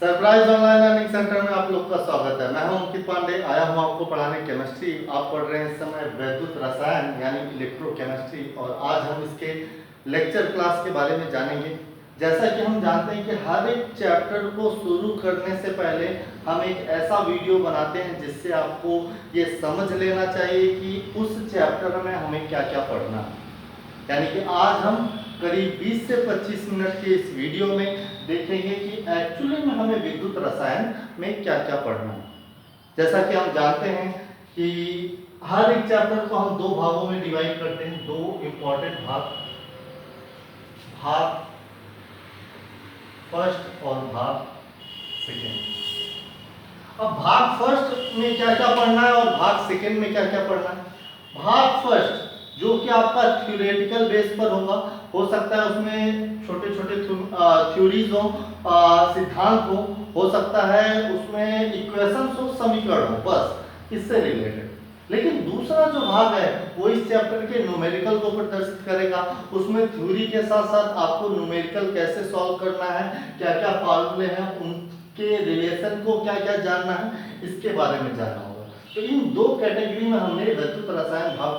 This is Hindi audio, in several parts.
सरप्राइज ऑनलाइन लर्निंग सेंटर में आप लोग का स्वागत है। मैं हूं अंकित पांडे, आया हूं आपको पढ़ाने केमिस्ट्री। आप पढ़ रहे हैं इस समय वैद्युत रसायन यानी इलेक्ट्रोकेमिस्ट्री, और आज हम इसके लेक्चर क्लास के बारे में जानेंगे। जैसा कि हम जानते हैं कि हर एक चैप्टर को शुरू करने से पहले हम एक ऐसा वीडियो बनाते हैं जिससे आपको ये समझ लेना चाहिए कि उस चैप्टर में हमें क्या क्या पढ़ना है। यानी कि आज हम करीब 20 से 25 मिनट के इस वीडियो में देखेंगे कि एक्चुअली में हमें विद्युत रसायन में क्या क्या पढ़ना है। जैसा कि हम जानते हैं कि हर एक चैप्टर को हम दो भागों में डिवाइड करते हैं, दो इंपॉर्टेंट भाग, भाग फर्स्ट और भाग सेकेंड। अब भाग फर्स्ट में क्या क्या पढ़ना है और भाग सेकेंड में क्या क्या पढ़ना है। भाग फर्स्ट जो कि आपका थ्योरेटिकल बेस पर होगा, हो सकता है उसमें छोटे छोटे थ्योरीज हो, सिद्धांत हो सकता है उसमें इक्वेशंस हो, समीकरण हो, बस इससे रिलेटेड। लेकिन दूसरा जो भाग है वो इस चैप्टर के न्यूमेरिकल को प्रदर्शित करेगा। उसमें थ्योरी के साथ साथ आपको न्यूमेरिकल कैसे सॉल्व करना है, क्या क्या फॉर्मूले हैं, उनके रिलेशन को क्या क्या जानना है, इसके बारे में जानना होगा। तो इन दो कैटेगरी में हमने वैद्युत रसायन भाग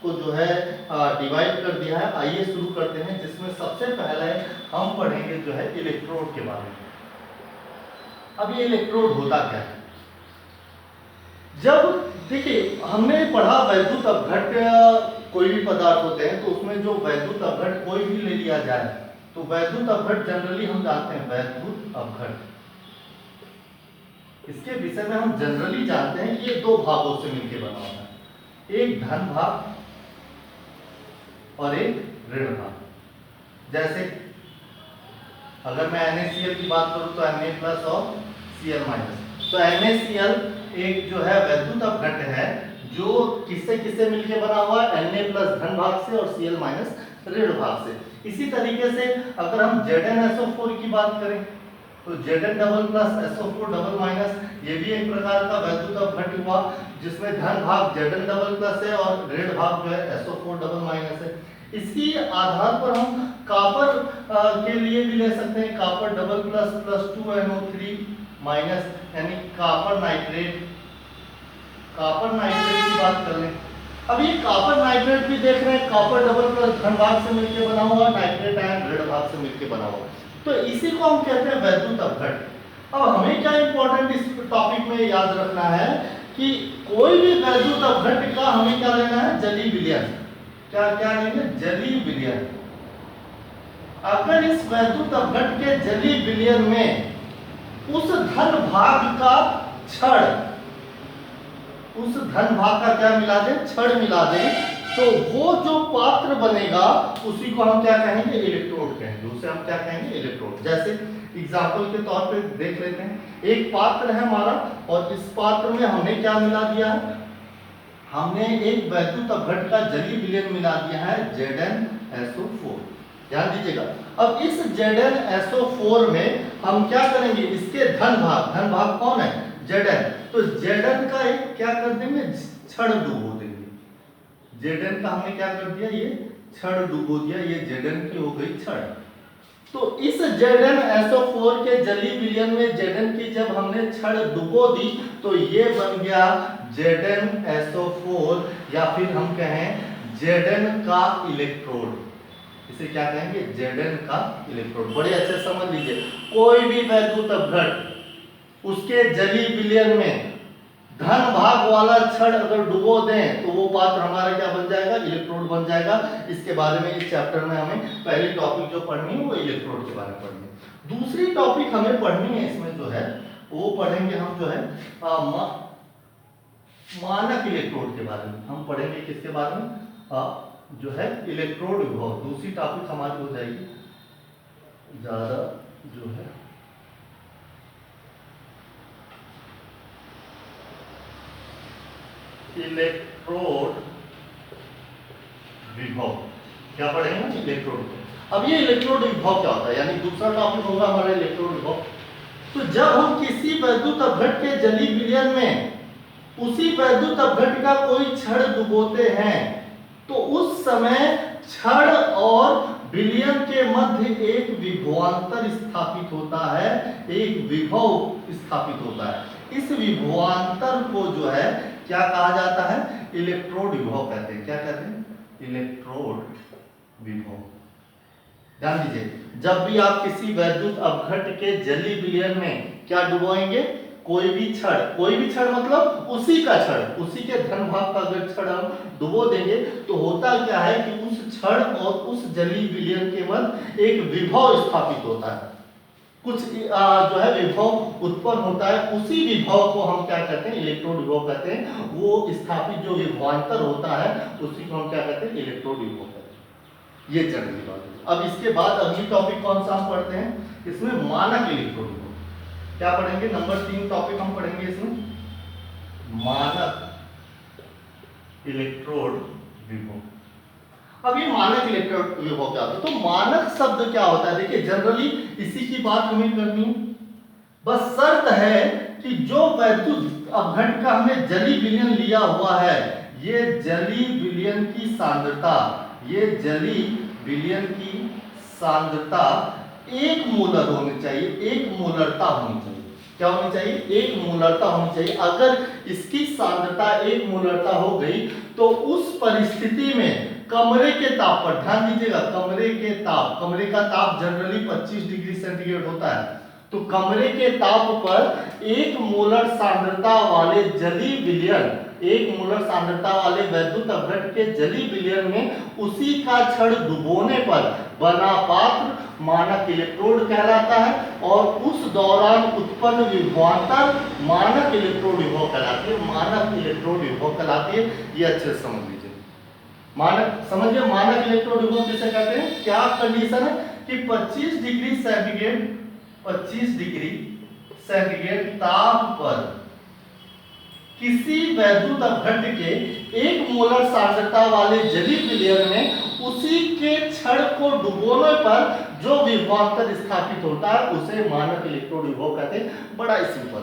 को जो है डिवाइड कर दिया है। आइए शुरू करते हैं, जिसमें सबसे पहले हम पढ़ेंगे जो है इलेक्ट्रोड के बारे में। अब ये इलेक्ट्रोड होता क्या है? जब देखिए हमने पढ़ा वैद्युत अपघट्य, कोई भी पदार्थ होते हैं तो उसमें जो वैद्युत अपघट्य कोई भी ले लिया जाए तो वैद्युत अपघट्य जनरली हम जानते हैं वैद्युत अपघट्य, इसके विषय में हम जनरली जानते हैं ये दो भागों से मिलकर बना होता है, एक धन भाग और एक ऋण भाग। जैसे अगर मैं NaCl की बात करूं तो Na प्लस और Cl माइनस। तो NaCl एक जो है वैद्युत अपघट्य है जो किससे किससे मिलके बना हुआ है, Na प्लस धन भाग से और Cl माइनस ऋण भाग से। इसी तरीके से अगर हम ZnSO4 की बात करें तो Zn double plus SO4 double minus, ये भी एक प्रकार का वैद्युत अपघट्य हुआ जिसमें धन भाग Zn डबल प्लस है और ऋण भाग जो है SO4 डबल माइनस है। इसकी आधार पर हम कापर के लिए भी ले सकते हैं, copper double plus plus 2NO3 minus, यानी कापर नाइट्रेट। कापर नाइट्रेट की बात कर लें, अब ये कापर नाइट्रेट भी देख रहे हैं, कापर डबल प्लस धन भाग से मिलकर बना हुआ, नाइट्रेट आयन ऋण भाग से मिलकर बना हुआ, तो इसी को हम कहते हैं वैद्युत अपघट्य। अब हमें क्या इंपॉर्टेंट इस टॉपिक में याद रखना है कि कोई भी वैद्युत अपघट्य का हमें क्या लेना है, जलीय विलयन। क्या क्या लेंगे, जलीय विलयन। अगर इस वैद्युत अपघट्य के जलीय विलयन में उस धन भाग का छड़, उस धन भाग का क्या मिला दें, छड़ मिला दें, तो वो जो पात्र बनेगा उसी को हम क्या कहेंगे, इलेक्ट्रोड कहेंगे। उसे हम क्या कहेंगे, इलेक्ट्रोड। जैसे एग्जांपल के तौर पे देख लेते हैं, एक पात्र है हमारा और इस पात्र में हमने क्या मिला दिया है, हमने एक वैद्युत अपघट्य का जलीय विलयन मिला दिया है ZnSO4। ध्यान दीजिएगा। अब इस ZnSO4 में हम क्या करेंगे, इसके धन भाग कौन है, Zn, तो Zn का एक क्या कर देंगे, छड़ डुबो देंगे। Zn का हमने क्या कर दिया, ये छड़ डुबो दिया, ये Zn की हो गई छड़। तो इस ZnSO4 के जलीय विलयन में Zn की जब हमने छड़ डुबो दी तो ये बन गया ZnSO4, या फिर हम कहें Zn का इलेक्ट्रोड। इसे क्या कहेंगे, Zn का इलेक्ट्रोड। बड़े अच्छे समझ लीजिए, कोई भी वैद्युत अपघट्य उसके जलीय विलयन में धन भाग वाला छड़ अगर डुबो दें तो वो पात्र हमारा क्या बन जाएगा, इलेक्ट्रोड बन जाएगा। इसके बारे में इस चैप्टर में हमें पहली टॉपिक जो पढ़नी है वो इलेक्ट्रोड के बारे में पढ़नी है। दूसरी टॉपिक हमें पढ़नी है इसमें जो है वो पढ़ेंगे हम जो है मानक इलेक्ट्रोड के बारे में। हम पढ़ेंगे किसके बारे में, जो है इलेक्ट्रोड विभव। दूसरी टॉपिक हमारी हो जाएगी ज्यादा जो है इलेक्ट्रोड विभव। क्या पढ़ेंगे, इलेक्ट्रोड विभव। अब ये इलेक्ट्रोड विभव क्या होता है, यानी दूसरा टॉपिक होगा हमारा इलेक्ट्रोड विभव। तो जब हम किसी वैद्युत अपघट्य के जलीय विलयन में उसी वैद्युत अपघट्य का कोई छड़ डुबोते हैं तो उस समय छड़ और विलयन के मध्य एक विभवांतर स्थापित होता है, एक विभव स्थापित होता है। इस विभवांतर को जो है क्या कहा जाता है? इलेक्ट्रोड विभव कहते हैं। क्या कहते हैं? इलेक्ट्रोड विभव। ध्यान दीजिए, जब भी आप किसी वैद्युत अपघट्ट के जलीय विलयन में क्या डुबोएंगे? कोई भी क्षण मतलब उसी का क्षण, उसी के धन भाग का अगर क्षण हम डुबो देंगे तो होता क्या है कि उस क्षण और उस जलीय विलयन के मध्य एक विभव स्थापित होता है, कुछ जो है विभव उत्पन्न होता है। उसी विभव को हम क्या कहते हैं? इलेक्ट्रोड विभव कहते हैं। वो स्थापित जो विभवांतर होता है उसी को हम क्या कहते हैं? इलेक्ट्रोड विभव कहते हैं। ये जनरली बात है। अब इसके बाद अगली टॉपिक कौन सा हम पढ़ते हैं? इसमें मानक इलेक्ट्रोड विभव। क्या पढ़ेंगे? नंबर 3 टॉपिक हम पढ़ेंगे इसमें, मानक इलेक्ट्रोड विभव। अब ये मानक इलेक्ट्रोड विभव क्या होता है? तो मानक शब्द क्या होता है? देखिए, जनरली इसी की बात हमें करनी है। बस शर्त है कि जो वैद्युत अपघट्ट का हमने जलीय विलयन लिया हुआ है, ये जलीय विलयन की सांद्रता, ये जलीय विलयन की सांद्रता 1 मोलर होनी चाहिए, 1 मोलरता होनी चाहिए। क्या होनी चाहिए? 1 मोलरता होनी चाहिए। अगर इसकी सांद्रता 1 मोलरता हो गई तो उस परिस्थिति में कमरे के ताप पर, ध्यान दीजिएगा, कमरे का ताप जनरली 25 डिग्री सेंटीग्रेड होता है। तो कमरे के ताप पर 1 मोलर सांद्रता वाले जलीय विलयन, 1 मोलर सांद्रता वाले वैद्युत अपघट्ट के जलीय विलयन में उसी का क्षण डुबोने पर बना पात्र मानक इलेक्ट्रोड कहलाता है, और उस दौरान उत्पन्न विभवांतर मानक इलेक्ट्रोड विभव कहलाती है। मानक इलेक्ट्रोड विभव कहलाती है। ये अच्छे से समझ लीजिए। मानक समझिए, मानक इलेक्ट्रोड विभव किसे कहते हैं? क्या कंडीशन है कि 25 डिग्री सेंटीग्रेड ताप पर किसी वैद्युत अपघट्ट के 1 मोलर सांद्रता वाले जलीय विलयन में उसी के क्षण को डुबोने पर जो विभवांतर स्थापित होता है उसे मानक इलेक्ट्रोड विभव कहते हैं। बड़ा ही सिंपल,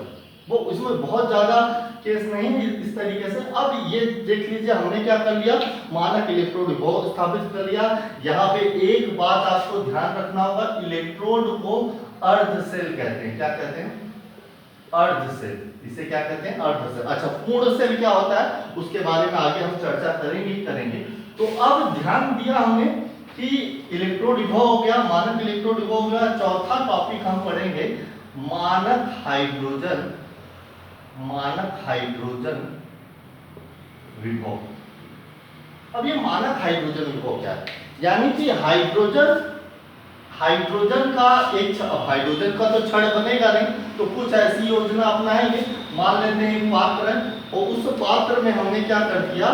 वो इसमें बहुत ज्यादा केस नहीं है। इस तरीके से अब ये देख लीजिए, हमने क्या कर लिया? मानक इलेक्ट्रोड विभव स्थापित कर लिया। यहाँ पे एक बात आपको ध्यान रखना होगा, इलेक्ट्रोड को अर्ध सेल कहते हैं। क्या कहते हैं? अर्ध सेल। इसे क्या कहते हैं? अर्ध सेल। अच्छा, पूर्ण सेल क्या होता है उसके बारे में आगे हम चर्चा करेंगे। तो अब ध्यान दिया हमने कि इलेक्ट्रोड विभव हो गया, मानक इलेक्ट्रोड विभव हो गया। चौथा टॉपिक हम पढ़ेंगे मानक हाइड्रोजन विभव। अब ये मानक हाइड्रोजन विभव क्या है? यानी कि हाइड्रोजन का हाइड्रोजन का तो क्षण बनेगा नहीं, तो कुछ ऐसी योजना अपनाएंगे। मान लेते हैं एक पात्र है और उस पात्र में हमने क्या कर दिया?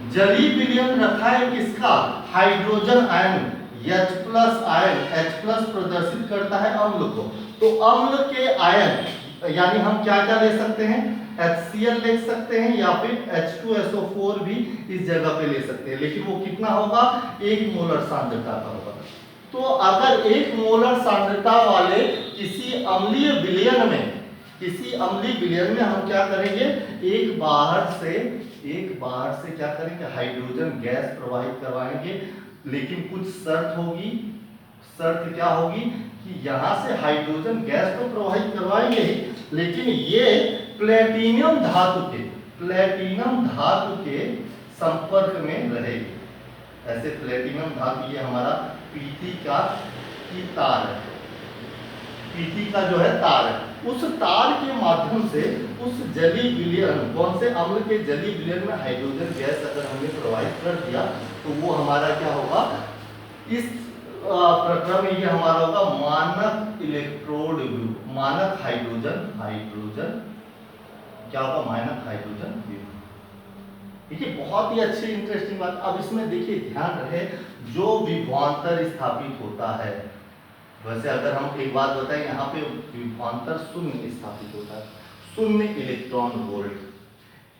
जलीय विलयन रखा है किसका? Hydrogen ion, H+ ion. H+ प्रदर्शित करता है अम्ल को। तो अम्ल के आयन यानी हम क्या क्या ले सकते हैं? HCl ले सकते हैं या फिर H2SO4 भी इस जगह पे ले सकते हैं, लेकिन वो कितना होगा? 1 मोलर सांद्रता का होगा। तो अगर 1 मोलर सांद्रता वाले किसी अम्लीय विलयन में हम क्या करेंगे? एक बाहर से क्या करेंगे? हाइड्रोजन गैस प्रवाहित करवाएंगे, लेकिन कुछ शर्त होगी। शर्त क्या होगी कि यहाँ से हाइड्रोजन गैस तो प्रवाहित करवाएंगे ही, लेकिन ये प्लेटिनम धातु के संपर्क में रहेगी। ऐसे प्लेटिनम धातु, ये हमारा पीटी का तार है, पीटी का जो है तार है, उस तार के माध्यम से उस जलीय विलयन, कौन से अम्ल के जलीय विलयन में हाइड्रोजन गैस अगर हमने प्रवाहित कर दिया तो वो हमारा क्या होगा? इस प्रक्रम में ये हमारा होगा मानक इलेक्ट्रोड, मानक हाइड्रोजन क्या होगा? मानक हाइड्रोजन विभव। देखिए, बहुत ही अच्छी इंटरेस्टिंग बात। अब इसमें देखिए, ध्यान रहे, जो विभवांतर स्थापित होता है, वैसे अगर हम एक बात बताएं, यहाँ पे विभवांतर शून्य स्थापित होता है, 0 इलेक्ट्रॉन वोल्ट।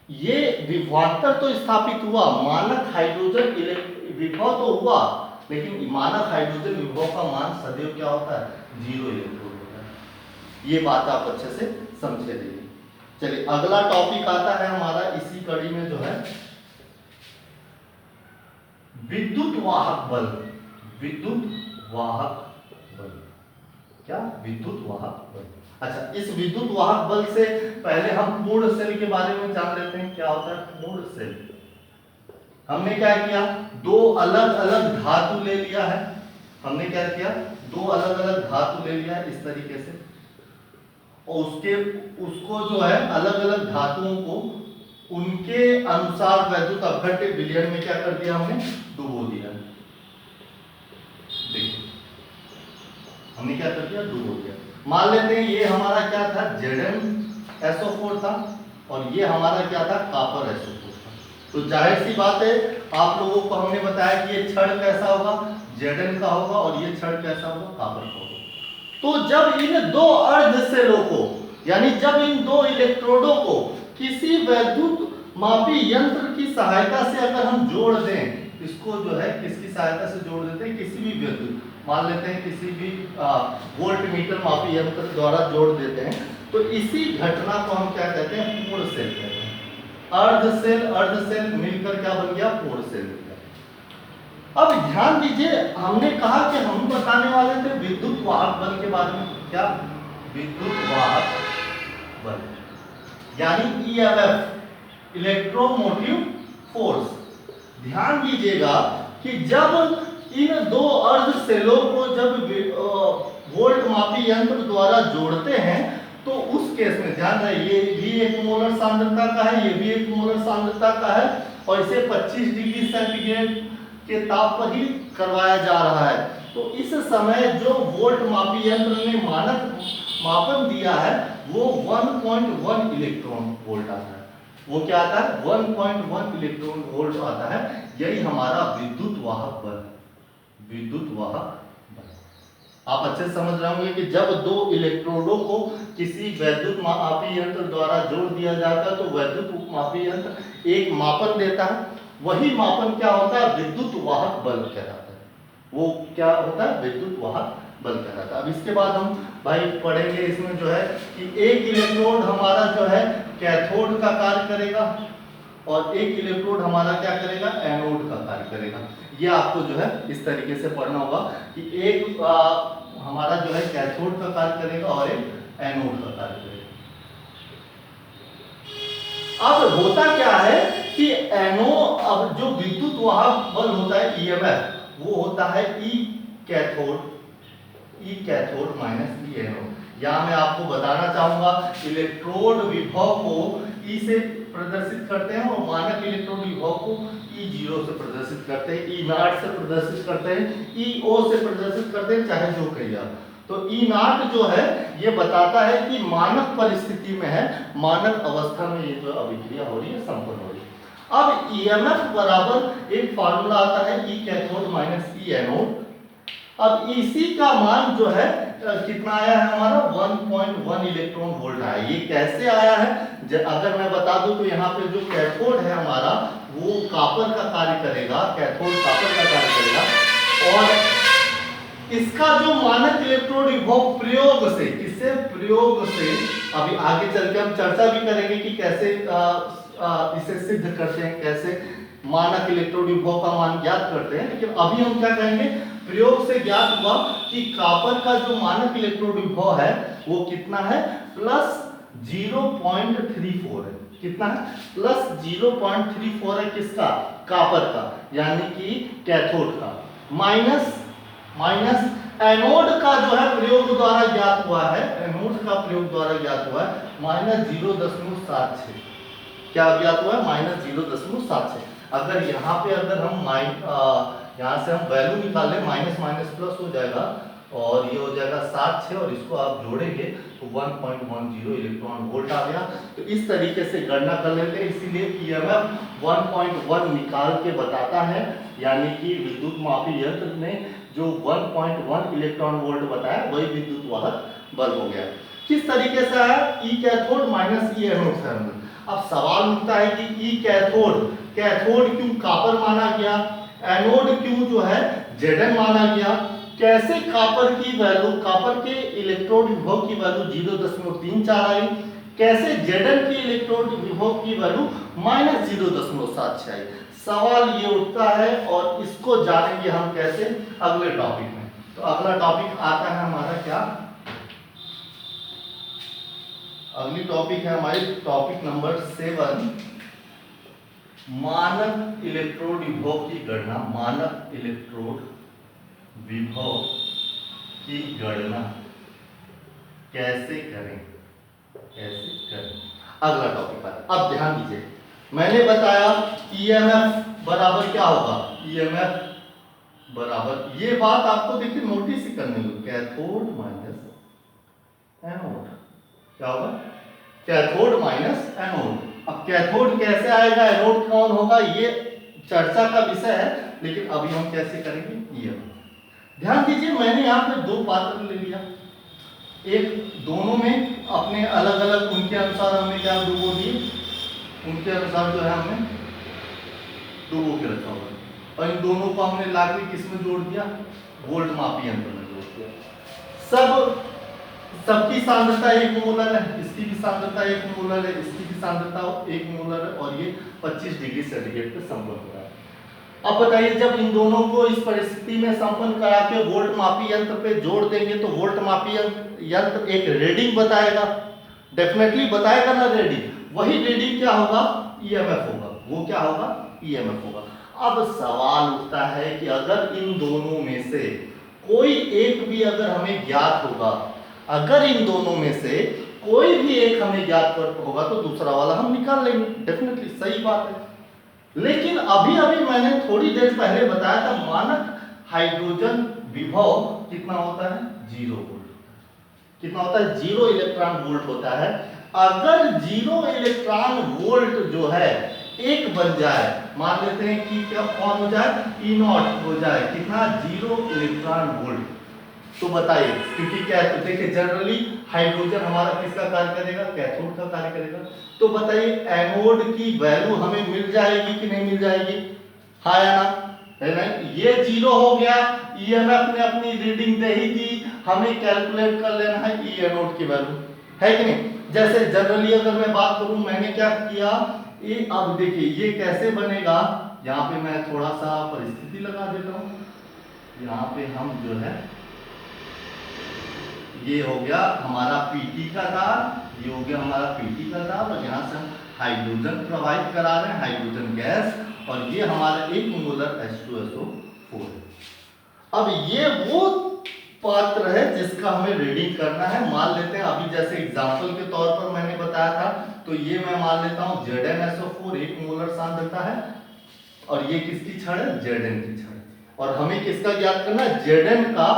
ये विभवांतर तो स्थापित हुआ, मानक हाइड्रोजन विभव तो हुआ, लेकिन मानक हाइड्रोजन विभव का मान सदैव क्या होता है? 0 इलेक्ट्रॉन होता है। ये बात आप अच्छे से समझे लीजिए। चलिए, अगला टॉपिक आता है हमारा इसी कड़ी में, जो है विद्युत वाहक बल। विद्युत वाहक बल। क्या? विद्युत वाहक बल। अच्छा, इस विद्युत वाहक बल से पहले हम पूर्ण सेल के बारे में जान लेते हैं। क्या होता है पूर्ण सेल? हमने क्या किया, दो अलग अलग धातु ले लिया है। हमने क्या किया, दो अलग अलग धातु ले लिया है इस तरीके से, और उसको जो है अलग अलग धातुओं को उनके अनुसार वैद्युत अपघट्य विलयन में क्या कर दिया, हमने डुबो दिया। देखिए हमने क्या कर दिया, डुबो दिया। मान लेते हैं ये हमारा क्या था, ZnSO4 था, और ये हमारा क्या था, कॉपर SO4 था। तो जाहिर सी बात है, आप लोगों को हमने बताया कि ये क्षण कैसा होगा, Zn का होगा, और ये क्षण कैसा होगा, कॉपर का होगा। तो जब इन दो अर्ध सेलों को, यानी जब इन दो इलेक्ट्रोडों को किसी वैद्युत मापी यंत्र की सहायता से अगर हम जोड़ दें, इसको जो है किसकी सहायता से जोड़ देते हैं, किसी भी विद्युत, मान लेते हैं किसी भी वोल्ट मीटर मापी यंत्र द्वारा जोड़ देते हैं, तो इसी घटना को हम क्या कहते हैं, पूर्ण सेल कहते हैं। अर्ध सेल मिलकर क्या बन गया, पूर्ण सेल बन गया। अब ध्यान दीजिए, हमने कहा कि हम बताने वाले थे विद्युत वाहक बल के बारे में। क्या? विद्युत वाहक बल, यानी EMF, इलेक्ट्रोमोटिव फोर्स। ध्यान दीजिएगा कि जब इन दो अर्ध सेलों को जब वोल्ट मापी यंत्र द्वारा जोड़ते हैं, तो उस केस में ध्यान रहे, ये भी एक मोलर सांद्रता का है, ये भी एक मोलर सांद्रता का है, और इसे 25 डिग्री सेंटीग्रेड के ताप पर ही करवाया जा रहा है। तो इस समय जो वोल्ट मापी यंत्र ने मानक मापन दिया है, वो 1.1 इलेक्ट्रॉन वोल्ट आता है। वो क्या आता है, 1.1 इलेक्ट्रॉन वोल्ट आता है। यही हमारा विद्युत वाहक बल, विद्युत वाहक बल। आप अच्छे से समझ रहे होंगे कि जब दो इलेक्ट्रोडों को किसी वैद्युत मापी यंत्र द्वारा जोड़ दिया जाता है, तो वैद्युत मापी यंत्र एक मापन देता है। वही मापन क्या होता है, विद्युत वाहक बल कहलाता है। वो क्या होता है, विद्युत वाहक बल कहलाता है। अब इसके बाद हम भाई पढ़ेंगे इसमें जो है कि एक इलेक्ट्रोड हमारा जो है कैथोड का कार्य करेगा, और एक इलेक्ट्रोड हमारा क्या करेगा, एनोड का कार्य करेगा। ये आपको जो है इस तरीके से पढ़ना होगा कि एक हमारा जो है कैथोड का कार्य करेगा और एक एनोड का कार्य करेगा। अब होता क्या है कि अब जो विद्युत वाहक बल होता है EMF, वो होता है E cathode minus E anode. यहाँ मैं आपको बताना चाहूंगा, इलेक्ट्रोड विभव को E से प्रदर्शित करते हैं, और मानक इलेक्ट्रोड विभव को E0 से प्रदर्शित करते हैं, E0 से प्रदर्शित करते हैं, EO से प्रदर्शित करते हैं, चाहे जो कहिए आप। तो E0 जो है ये बताता है कि मानक परिस्थिति में है, मानक अवस्था में ये जो अभिक्रिया हो रही है, संपन्न हो रही है। अब EMF बराबर एक फार्मूला आता है E cathode minus E anode. अब इसी का मान जो है कितना आया है हमारा, 1.1 इलेक्ट्रॉन वोल्ट आया। ये कैसे आया है, अगर मैं बता दूं तो यहाँ पे जो कैथोड है हमारा, वो कॉपर का कार्य करेगा, कैथोड कॉपर का कार्य करेगा, और इसका जो मानक इलेक्ट्रोड विभव प्रयोग से, किससे, प्रयोग से, अभी आगे चल के हम चर्चा भी करेंगे कि कैसे इसे सिद्ध करते हैं, कैसे मानक इलेक्ट्रोड विभव का मान ज्ञात करते हैं। लेकिन अभी हम क्या कहेंगे, प्रयोग से ज्ञात हुआ कि कॉपर का जो मानक इलेक्ट्रोड विभव है वो कितना है, प्लस 0.34 है। कितना है, प्लस 0.34 है। किसका, कॉपर का, यानी कि कैथोड का, माइनस एनोड का जो है प्रयोग द्वारा ज्ञात हुआ है, एनोड का प्रयोग द्वारा ज्ञात हुआ है माइनस 0.76। क्या ज्ञात हुआ है, माइनस 0.76। अगर यहाँ पे अगर हम यहाँ से हम वैल्यू निकालें, माइनस माइनस प्लस हो जाएगा, और ये हो जाएगा 76, और इसको आप जोड़ेंगे तो 1.10 इलेक्ट्रॉन वोल्ट आ गया। तो इस तरीके से गणना कर लेते हैं, इसीलिए EMF 1.1 निकाल के बताता है, यानी कि विद्युत मापी यंत्र ने जो 1.1 इलेक्ट्रॉन वोल्ट बताया, वही विद्युत वाहक बल हो गया। किस तरीके से आया, E cathode minus E anode. अब सवाल उठता है कि E कैथोड क्यों कॉपर माना गया, एनोड क्यों जो है Zn माना गया, कैसे कॉपर की वैल्यू, कॉपर के इलेक्ट्रोड विभव की वैल्यू 0.34 आई, कैसे Zn की इलेक्ट्रोड विभव की वैल्यू माइनस 0.76 आई। सवाल ये उठता है और इसको जानेंगे हम कैसे अगले टॉपिक में। तो अगला टॉपिक आता है हमारा क्या, अगली टॉपिक है हमारी टॉपिक नंबर 7, मानक इलेक्ट्रोड विभव की गणना। मानक इलेक्ट्रोड विभव की गणना कैसे करें, कैसे करें, अगला टॉपिक है। अब ध्यान दीजिए, मैंने बताया ईएमएफ बराबर क्या होगा, ईएमएफ बराबर, ये बात आपको देखिए नोटिस ही करनी होगी, कैथोड माइनस एनोड, क्या होगा, कैथोड माइनस एनोड। अब कैथोड कैसे आएगा, एनोड कौन होगा, ये चर्चा का विषय है, लेकिन अभी हम कैसे करेंगे ये। ध्यान दीजिए, मैंने यहाँ पे दो पात्र ले लिया, एक दोनों में अपने अलग अलग उनके अनुसार हमने क्या डुबो दिए, उनके अनुसार जो है हमने डुबो के रखा हुआ, और इन दोनों को हमने लाके किसमें जोड़ दिया, वोल्ट मापी यंत्र में जोड़ दिया। सबकी सांद्रता 1 मोलर है, इसकी भी सांद्रता 1 मोलर है, इसकी भी सांद्रता 1 मोलर है, और ये 25 डिग्री सेंटीग्रेड पे संपन्न हो रहा है। अब बताइए, जब इन दोनों को इस परिस्थिति में संपन्न करा के वोल्ट मापी यंत्र पे जोड़ देंगे तो वोल्ट मापी यंत्र एक रीडिंग बताएगा, डेफिनेटली बताएगा ना रीडिंग। वही रीडिंग क्या होगा, ईएमएफ होगा, वो क्या होगा, ईएमएफ होगा। अब सवाल उठता है कि अगर इन दोनों में से कोई एक भी अगर हमें ज्ञात होगा, अगर इन दोनों में से कोई भी एक हमें ज्ञात होगा तो दूसरा वाला हम निकाल लेंगे, डेफिनेटली सही बात है। लेकिन अभी अभी मैंने थोड़ी देर पहले बताया था, मानक हाइड्रोजन विभव कितना होता है, 0 वोल्ट। कितना होता है, 0 इलेक्ट्रॉन वोल्ट होता है। अगर 0 इलेक्ट्रॉन वोल्ट जो है एक बन जाए, मान लेते हैं कि क्या कौन हो जाए, E0 हो जाए, कितना, 0 इलेक्ट्रॉन वोल्ट। तो बताइए, क्योंकि क्या है, तो देखिए जनरली हाइड्रोजन हमारा किसका कार्य करेगा, कैथोड का कार्य करेगा। तो बताइए एनोड की वैल्यू हमें मिल जाएगी कि नहीं मिल जाएगी, हाँ या ना, है ना। ये 0 हो गया, ईएमएफ ने अपनी रीडिंग दे ही दी, हमें कैलकुलेट कर लेना है ई एनोड की वैल्यू, है कि नहीं। जैसे जनरली अगर मैं बात करूं, मैंने क्या किया, ये अब देखिए ये कैसे बनेगा, यहाँ पे मैं थोड़ा सा परिस्थिति लगा देता हूं। यहाँ पे हम जो है, ये हो गया हमारा पीटी का तार, ये हो गया हमारा पीटी का तार, और यहाँ से हम हाइड्रोजन प्रोवाइड करा रहे हैं, हाइड्रोजन गैस, और ये हमारा 1 मोलर H2SO4 है। अब ये वो पात्र है जिसका हमें रीडिंग करना है। मान लेते हैं अभी जैसे एग्जांपल के तौर पर मैंने बताया था, तो ये मैं मान लेता हूँ ZnSO4 1 मोलर सांद्रता है, और ये किसकी छड़ है, Zn की छड़। और हमें किसका ज्ञात करना है, Zn का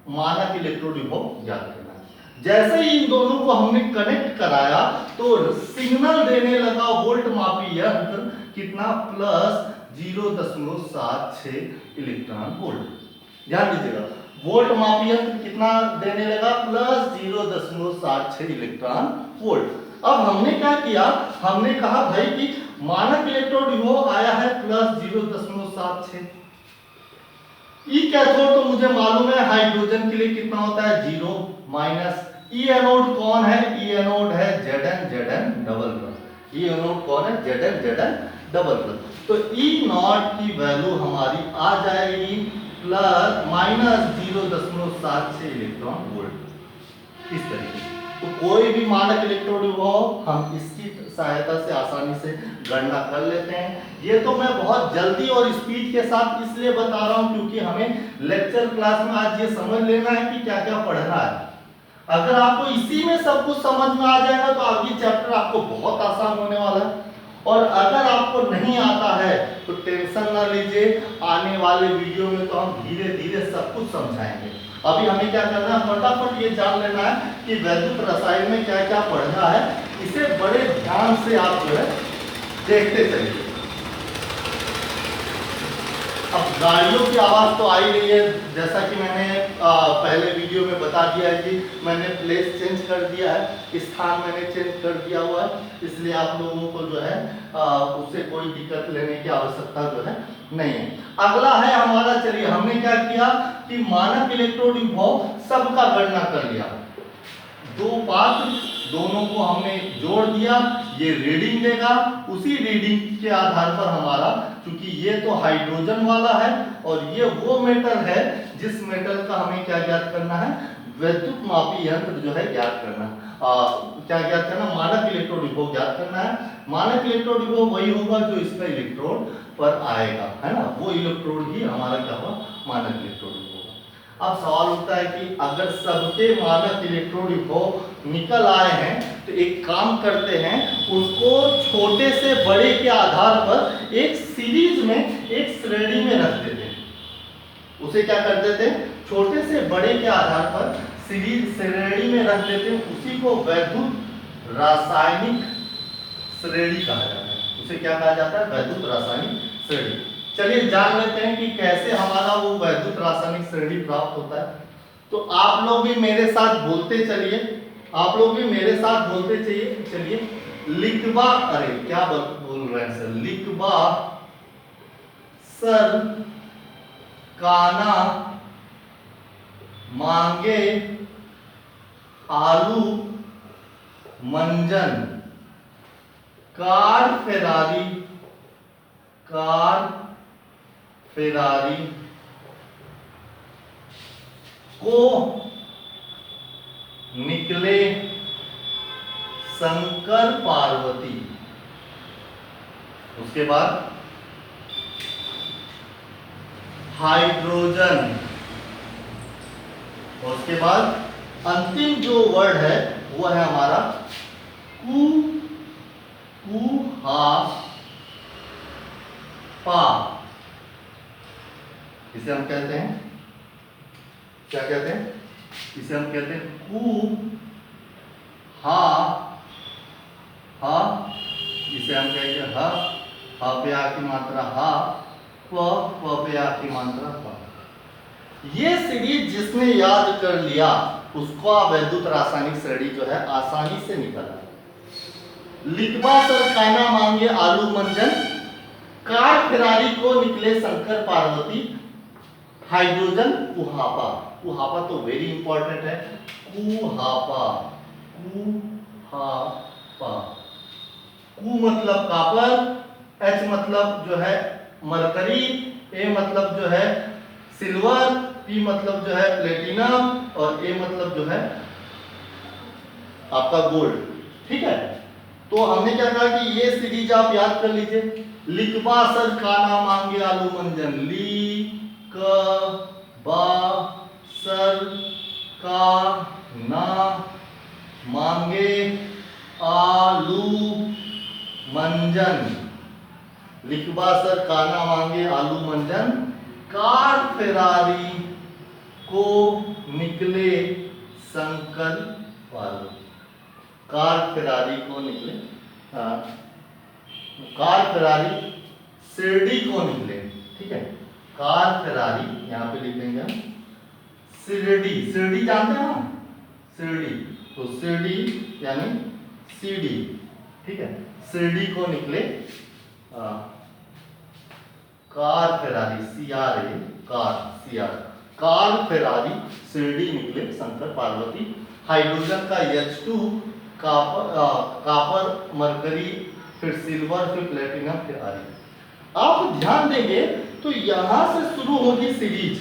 मानक इलेक्ट्रोड विभव ज्ञात करना है। जैसे ही इन दोनों को हमने कनेक्ट कराया तो सिग्नल देने लगा वोल्ट मापी यंत्र, कितना, प्लस 0.76 इलेक्ट्रॉन वोल्ट। ध्यान दीजिएगा, वोल्ट मापी यंत्र कितना देने लगा, प्लस 0.76 इलेक्ट्रॉन वोल्ट। अब हमने क्या किया, हमने कहा भाई कि मानक इलेक्ट्रोड विभव आया है प्लस 0.76, ई कैथोड तो मुझे मालूम है हाइड्रोजन के लिए कितना होता है, 0, माइनस ई एनोड कौन है, ई एनोड है Zn डबल प्लस। ई एनोड कौन है, Zn डबल प्लस। तो E0 की वैल्यू हमारी आ जाएगी प्लस माइनस 0.76 इलेक्ट्रॉन वोल्ट। इस तरीके से तो कोई भी मानक इलेक्ट्रोड विभव हम इसकी सहायता से आसानी से गणना कर लेते हैं। ये तो मैं बहुत जल्दी और स्पीड के साथ इसलिए बता रहा हूं क्योंकि हमें लेक्चर क्लास में आज ये समझ लेना है कि क्या क्या पढ़ना है। अगर आपको इसी में सब कुछ समझ में आ जाएगा तो आगे चैप्टर आपको बहुत आसान होने वाला है। और अगर आपको नहीं आता है तो टेंशन ना लीजिए, आने वाले वीडियो में तो हम धीरे धीरे सब कुछ समझाएंगे। अभी हमें क्या करना है, फटाफट ये जान लेना है कि वैद्युत रसायन में क्या क्या पढ़ना है। इसे बड़े ध्यान से आप जो है देखते चलिए। अब गाड़ियों की आवाज़ तो आ ही रही है, जैसा कि मैंने पहले वीडियो में बता दिया है कि मैंने प्लेस चेंज कर दिया है, स्थान मैंने चेंज कर दिया हुआ है, इसलिए आप लोगों को जो है उससे कोई दिक्कत लेने की आवश्यकता जो है नहीं है। अगला है हमारा, चलिए हमने क्या किया कि मानक इलेक्ट्रोड विभव सबका गणना कर लिया। दो पात्र, दोनों को हमने जोड़ दिया, ये रीडिंग देगा। उसी रीडिंग के आधार पर हमारा, क्योंकि ये तो हाइड्रोजन वाला है और ये वो मेटल है जिस मेटल का हमें क्या ज्ञात करना है, वैद्युत मापी यंत्र जो है ज्ञात करना है। क्या ज्ञात करना, मानक इलेक्ट्रोड विभव ज्ञात करना है। मानक इलेक्ट्रोड विभव वही होगा जो इसका इलेक्ट्रोड पर आएगा, है ना, वो इलेक्ट्रोड ही हमारा क्या हुआ, मानक इलेक्ट्रोड विभव। अब सवाल उठता है कि अगर सबके मानक इलेक्ट्रोड विभव निकल आए हैं तो एक काम करते हैं, उसको छोटे से बड़े के आधार पर एक सीरीज में, एक श्रेणी में रख देते हैं। उसे क्या करते थे, छोटे से बड़े के आधार पर सीरीज श्रेणी में रख देते हैं। उसी को वैद्युत रासायनिक श्रेणी कहा जाता है। उसे क्या कहा जाता है, वैद्युत रासायनिक श्रेणी। चलिए जान लेते हैं कि कैसे हमारा वो वैद्युत रासायनिक श्रेणी प्राप्त होता है। तो आप लोग भी मेरे साथ बोलते चलिए, आप लोग भी मेरे साथ बोलते चलिए। लिखबा, अरे क्या बोल रहे हैं सर, लिखबा सर काना मांगे आलू मंजन कार फेरारी को निकले शंकर पार्वती। उसके बाद हाइड्रोजन, और उसके बाद अंतिम जो वर्ड है वो है हमारा पा। इसे हम कहते हैं, क्या कहते हैं, इसे हम कहते हैं इसे हम कहेंगे हा पे आ की मात्रा हा, प पे आ की मात्रा प। ये सीरीज जिसने याद कर लिया उसको वैद्युत रासायनिक श्रेणी जो है आसानी से निकला। लिखबा सर काना मांगे आलू मंजन, कार फेरारी को निकले शंकर पार्वती, हाइड्रोजन कुहापा। कुहापा तो वेरी इंपॉर्टेंट है, कुहापा। कु मतलब कापर, एच मतलब जो है मरकरी, ए मतलब जो है सिल्वर, पी मतलब जो है प्लेटिनम, और ए मतलब जो है आपका गोल्ड। ठीक है, तो हमने क्या कहा कि ये सीरीज आप याद कर लीजिए। लिखबा सर काना मांगे आलू मंजन, ली क बा सर का ना मांगे आलू मंजन। लिखबा सर काना मांगे आलू मंजन, कार फेरारी को निकले शंकर पार्वती। कार फेरारी को निकले, कार फेरारी शिरडी को निकले। ठीक है, कार फेरारी यहाँ पे लिख देंगे हम शिरडी। शिरडी जानते हैं हम, शिरडी, तो शिरडी यानी सीडी। ठीक है, शिरडी को निकले car Ferrari, CRA, car Ferrari Shirdi निकले शंकर पार्वती। हाइड्रोजन का H2, कापर मरकरी, फिर सिल्वर, फिर प्लेटिनम, फिर आर्यन। आप ध्यान देंगे तो यहां से शुरू होगी सीरीज।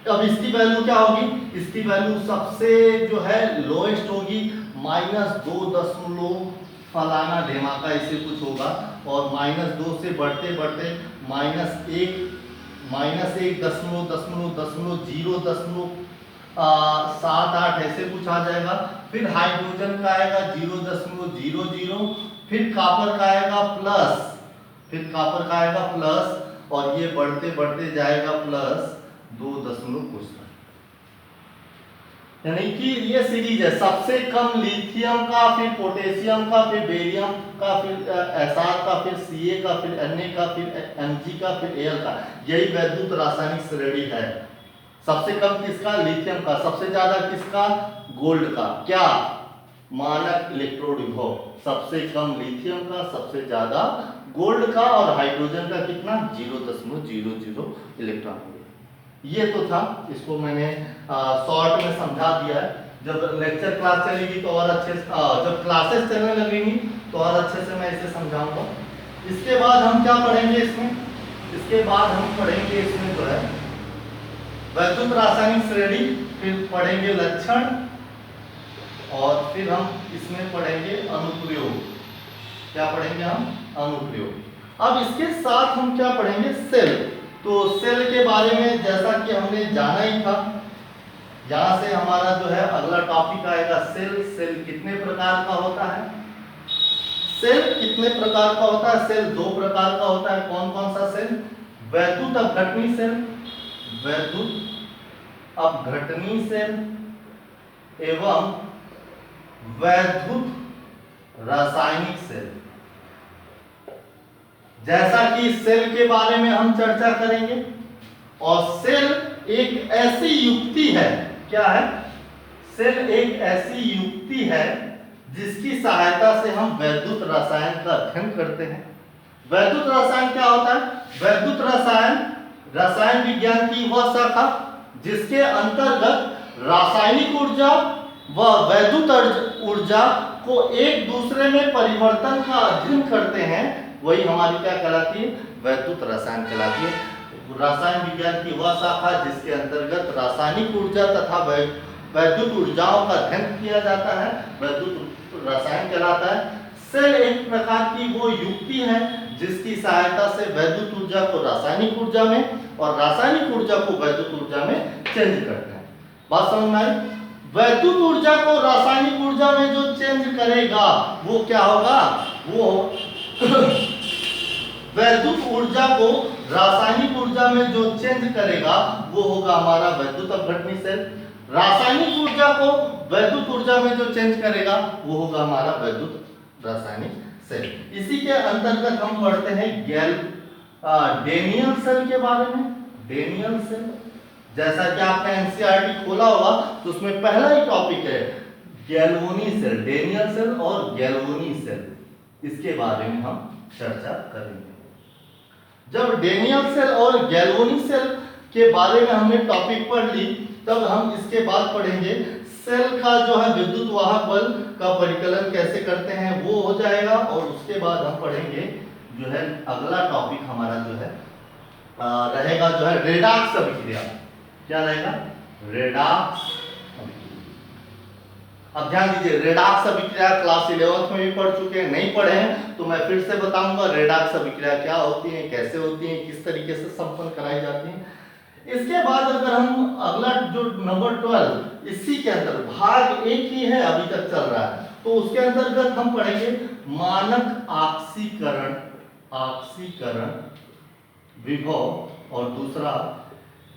अब इसकी वैल्यू क्या होगी, इसकी वैल्यू सबसे जो है लोएस्ट होगी, -2 फलाना ढेमाका ऐसे कुछ होगा, और -2 से बढ़ते बढ़ते -1.0.7 ऐसे कुछ आ जाएगा। फिर हाइड्रोजन का आएगा 0.00, फिर कापर का आएगा प्लस, और ये बढ़ते बढ़ते जाएगा +2 कुछ। यानी कि ये सीरीज है, सबसे कम लिथियम का, फिर पोटेशियम का, फिर बेरियम का, फिर Sr का, फिर Ca का, फिर Na का, फिर Mg का, फिर Al का। यही वैद्युत रासायनिक श्रेणी है। सबसे कम किसका, लिथियम का, सबसे ज्यादा किसका, गोल्ड का। क्या, मानक इलेक्ट्रोड विभव, सबसे कम लिथियम का, सबसे ज्यादा गोल्ड का, और हाइड्रोजन का कितना, 0.00 इलेक्ट्रॉन। ये तो था, इसको मैंने शॉर्ट में समझा दिया है। जब लेक्चर क्लास चलेगी तो और अच्छे से जब क्लासेस चलने लगेंगी तो और अच्छे से मैं इसे समझाऊंगा। इसके बाद हम क्या पढ़ेंगे इसमें, इसके बाद हम पढ़ेंगे इसमें जो है वैद्युत रासायनिक श्रेणी, फिर पढ़ेंगे लक्षण, और फिर हम इसमें पढ़ेंगे अनुप्रयोग। क्या पढ़ेंगे हम? अनुप्रयोग। अब इसके साथ हम क्या पढ़ेंगे? सेल। तो सेल के बारे में जैसा कि हमने जाना ही था, यहां से हमारा जो है अगला टॉपिक आएगा सेल। सेल कितने प्रकार का होता है? सेल कितने प्रकार का होता है? सेल दो प्रकार का होता है। कौन कौन सा सेल? वैद्युत अपघटनी सेल, वैद्युत अपघटनी सेल एवं वैद्युत रासायनिक सेल। जैसा कि सेल के बारे में हम चर्चा करेंगे, और सेल एक ऐसी युक्ति है, क्या है? सेल एक ऐसी युक्ति है जिसकी सहायता से हम वैद्युत रसायन का अध्ययन करते हैं। वैद्युत रसायन क्या होता है? वैद्युत रसायन रसायन विज्ञान की वह शाखा जिसके अंतर्गत रासायनिक ऊर्जा व वैद्युत ऊर्जा को एक दूसरे में परिवर्तन का अध्ययन करते हैं, वही हमारी क्या कहलाती है? वैद्युत रसायन कहलाती है। रसायन विज्ञान की वह शाखा जिसके अंतर्गत रासायनिक ऊर्जा तथा वैद्युत ऊर्जाओं का अध्ययन किया जाता है, वैद्युत रसायन कहलाता है। सेल एक प्रकार की वो युक्ति है जिसकी सहायता से वैद्युत ऊर्जा को रासायनिक ऊर्जा में और रासायनिक ऊर्जा को वैद्युत ऊर्जा में चेंज करते हैं। बात समझ में आई? वैद्युत ऊर्जा को रासायनिक ऊर्जा में जो चेंज करेगा वो क्या होगा? वो वैद्युत ऊर्जा को रासायनिक ऊर्जा में जो चेंज करेगा वो होगा हमारा वैद्युत अपघटनी सेल। रासायनिक ऊर्जा को वैद्युत ऊर्जा में जो चेंज करेगा वो होगा हमारा वैद्युत रासायनिक सेल। इसी के अंतर्गत हम पढ़ते हैं डेनियल सेल के बारे में। डेनियल सेल, जैसा कि आपने एनसीईआरटी खोला होगा तो उसमें पहला ही टॉपिक है गैल्वोनी सेल। डेनियल सेल और गैल्वोनी सेल, इसके बारे में हम चर्चा करेंगे। जब डेनियल सेल और गैल्वोनी सेल के बारे में हमने टॉपिक पढ़ ली, तब हम इसके बाद पढ़ेंगे सेल का जो है विद्युत वाहक बल का परिकलन कैसे करते हैं, वो हो जाएगा। और उसके बाद हम पढ़ेंगे जो है अगला टॉपिक हमारा जो है रहेगा जो है रेडॉक्स अभिक्रिया। क्या रहेगा? रेडॉक्स। अब ध्यान दीजिए, रेडॉक्स अभिक्रिया क्लास 11th में भी पढ़ चुके हैं, नहीं पढ़े हैं तो मैं फिर से बताऊंगा रेडॉक्स अभिक्रिया क्या होती है, कैसे होती है, किस तरीके से संपन्न कराई जाती है। इसके बाद अगर हम अगला जो नंबर 12 इसी के अंदर भाग एक ही है, अभी तक चल रहा है, तो उसके अंतर्गत हम पढ़ेंगे मानक आक्सीकरण विभव और दूसरा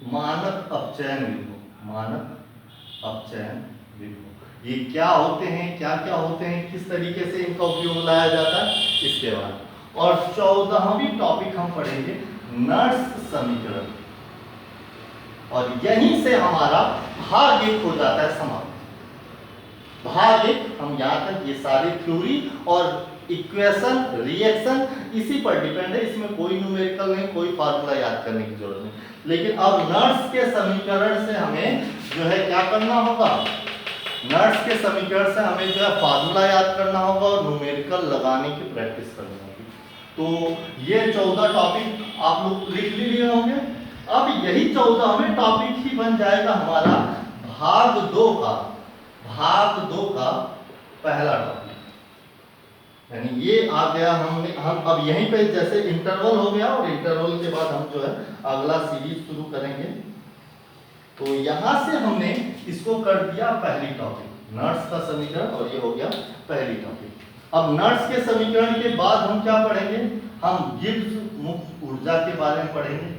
मानक अपचयन विभव। मानक अपचयन विभव ये क्या होते हैं, क्या क्या होते हैं, किस तरीके से इनका उपयोग लाया जाता है, इसके बाद। और 14वीं टॉपिक हम पढ़ेंगे नर्स समीकरण, और यहीं से हमारा भाग 1 हो जाता है समाप्त। भाग 1 हम यहाँ तक ये सारी थ्योरी और इक्वेशन रिएक्शन इसी पर डिपेंड है, इसमें कोई न्यूमेरिकल नहीं, कोई फार्मूला याद करने की जरूरत नहीं। लेकिन अब नर्स के समीकरण से हमें जो है क्या करना होगा, नर्स के समीकरण से हमें जो है फार्मूला याद करना होगा और न्यूमेरिकल लगाने की प्रैक्टिस करनी होगी। तो ये 14 टॉपिक आप लोग लिख लिए होंगे। अब यही 14वें टॉपिक ही बन जाएगा हमारा भाग 2 का पहला टॉपिक, यानी ये आ गया। हम अब यहीं पे जैसे इंटरवल हो गया, और इंटरवल के बाद हम जो है अगला सीरीज शुरू करेंगे। तो यहां से हमने इसको कर दिया पहली टॉपिक नर्स का समीकरण, और ये हो गया पहली टॉपिक। अब नर्स के समीकरण के बाद हम क्या पढ़ेंगे, हम गिब्स मुक्त ऊर्जा के बारे में पढ़ेंगे।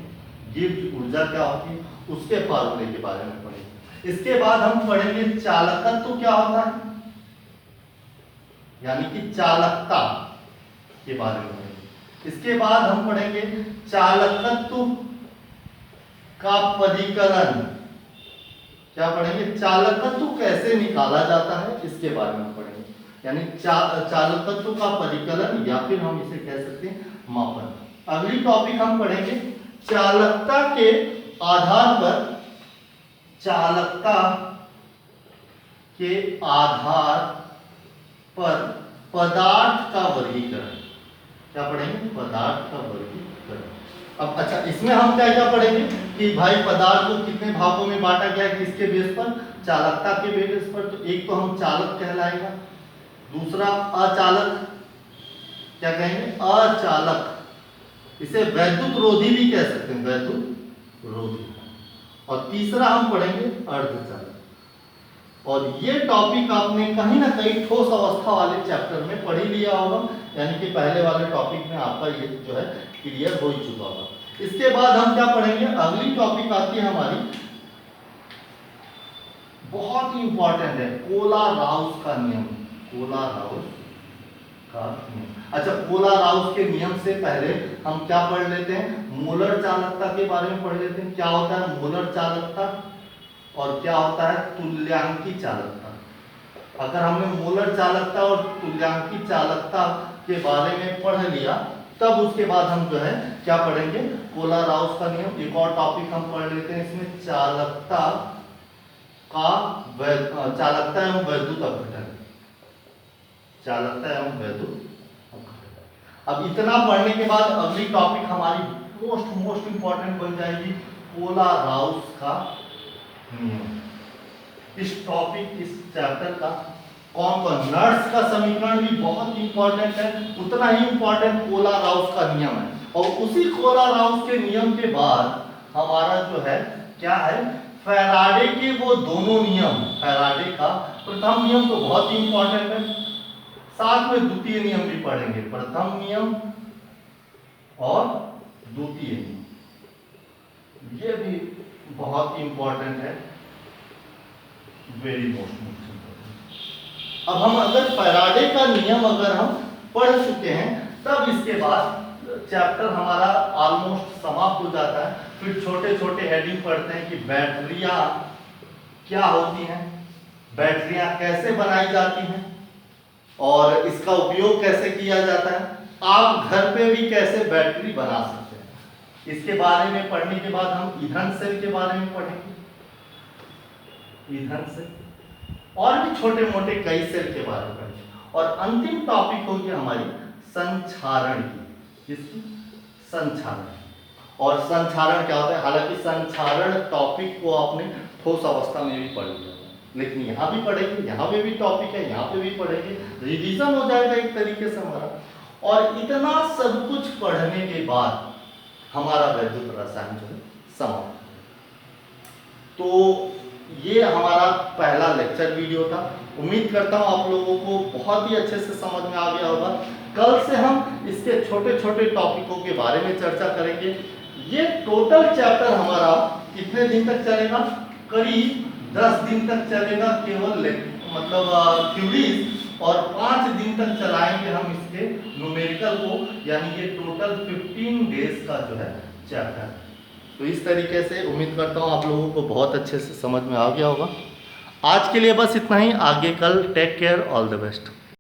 गिब्स ऊर्जा क्या होती है, उसके फार्मूले के बारे में पढ़ेंगे। इसके बाद हम पढ़ेंगे चालकत्व क्या होता है, यानी कि चालकता के बारे में पढ़ेंगे। इसके बाद हम पढ़ेंगे चालकत्व का परिकलन। क्या पढ़ेंगे? चालकत्व कैसे निकाला जाता है, इसके बारे में पढ़ेंगे। यानी चालकत्व का परिकलन, या फिर हम इसे कह सकते हैं मापन। अगली टॉपिक हम पढ़ेंगे चालकता के आधार पर, चालकता के आधार पर पदार्थ का वर्गीकरण। क्या पढ़ेंगे? पदार्थ का वर्गीकरण। अब अच्छा, इसमें हम क्या क्या पढ़ेंगे कि भाई पदार्थ को कितने भागों में बांटा गया है, किसके बेस पर? चालकता के बेस पर। तो एक तो हम चालक कहलाएगा, दूसरा अचालक, क्या कहेंगे? अचालक। इसे वैद्युत रोधी भी कह सकते हैं, वैद्युत रोधी। और तीसरा हम पढ़ेंगे अर्धचालक। और ये टॉपिक आपने कहीं ना कहीं ठोस अवस्था वाले चैप्टर में पढ़ ही लिया होगा, यानी कि पहले वाले टॉपिक में आपका ये जो है क्लियर हो ही चुका होगा। इसके बाद हम क्या पढ़ेंगे? अगली टॉपिक आती है हमारी, बहुत ही इंपॉर्टेंट है, कोलाराउस का नियम। कोलाराउस का नियम। अच्छा, कोलाराउस के नियम से पहले हम क्या पढ़ लेते हैं? मोलर चालकता के बारे में पढ़ लेते हैं। क्या होता है मोलर चालकता और क्या होता है तुल्यांकी चालकता। अगर हमने मोलर चालकता और तुल्यांकी चालकता के बारे में पढ़ लिया, तब उसके बाद हम जो है क्या पढ़ेंगे? कोलाराउस का नियम। एक और टॉपिक हम पढ़ लेते हैं इसमें, चालकता एवं वैद्युत अपघटन। चालकता एवं वैद्युत अपघटन। अब इतना पढ़ने के बाद अगली टॉपिक हमारी मोस्ट इंपॉर्टेंट बन जाएगी, कोलाराउस का नियम। इस टॉपिक, इस चैप्टर का कौन कौन, नर्स का समीकरण भी बहुत इंपॉर्टेंट है, उतना ही इंपॉर्टेंट कोलाराउस का नियम है। और उसी कोलाराउस के नियम के बाद हमारा जो है क्या है, फैराडे के वो दोनों नियम। फैराडे का प्रथम नियम तो बहुत ही इंपॉर्टेंट है, साथ में द्वितीय नियम भी पढ़ेंगे, प्रथम नियम और द्वितीय नियम, ये भी बहुत ही इंपॉर्टेंट है, वेरी मोस्ट इंपॉर्टेंट। अब हम अगर फैराडे का नियम अगर हम पढ़ चुके हैं, तब इसके बाद चैप्टर हमारा ऑलमोस्ट समाप्त हो जाता है। फिर छोटे छोटे हेडिंग पढ़ते हैं कि बैटरियां क्या होती हैं, बैटरियां कैसे बनाई जाती हैं और इसका उपयोग कैसे किया जाता है, आप घर पे भी कैसे बैटरी बना सकते हैं। इसके बारे में पढ़ने के बाद हम ईंधन सेल के बारे में पढ़ेंगे, ईंधन सेल और भी छोटे मोटे कई सेल के बारे में पढ़ेंगे। और अंतिम टॉपिक होगी हमारी संक्षारण की। किसकी? संक्षारण। और संक्षारण क्या होता है? हालांकि संक्षारण टॉपिक को आपने ठोस अवस्था में भी पढ़ लिया, लेकिन यहाँ भी पढ़ेंगे, यहाँ पे भी टॉपिक है, यहाँ पे भी पढ़ेंगे, रिवीजन हो जाएगा एक तरीके से हमारा। और इतना सब कुछ पढ़ने के बाद हमारा वैद्युत रसायन जो है समाप्त। तो ये हमारा पहला लेक्चर वीडियो था। उम्मीद करता हूँ आप लोगों को बहुत ही अच्छे से समझ में आ गया होगा। कल से हम इसके छोटे छोटे टॉपिकों के बारे में चर्चा करेंगे। ये टोटल चैप्टर हमारा कितने दिन तक चलेगा? करीब 10 दिन तक चलेगा, केवल मतलब थ्योरीज, और 5 दिन तक चलाएंगे हम इसके न्यूमेरिकल को, यानी ये टोटल 15 डेज का जो है चैप्टर। तो इस तरीके से उम्मीद करता हूँ आप लोगों को बहुत अच्छे से समझ में आ गया होगा। आज के लिए बस इतना ही, आगे कल। Take care, all the best.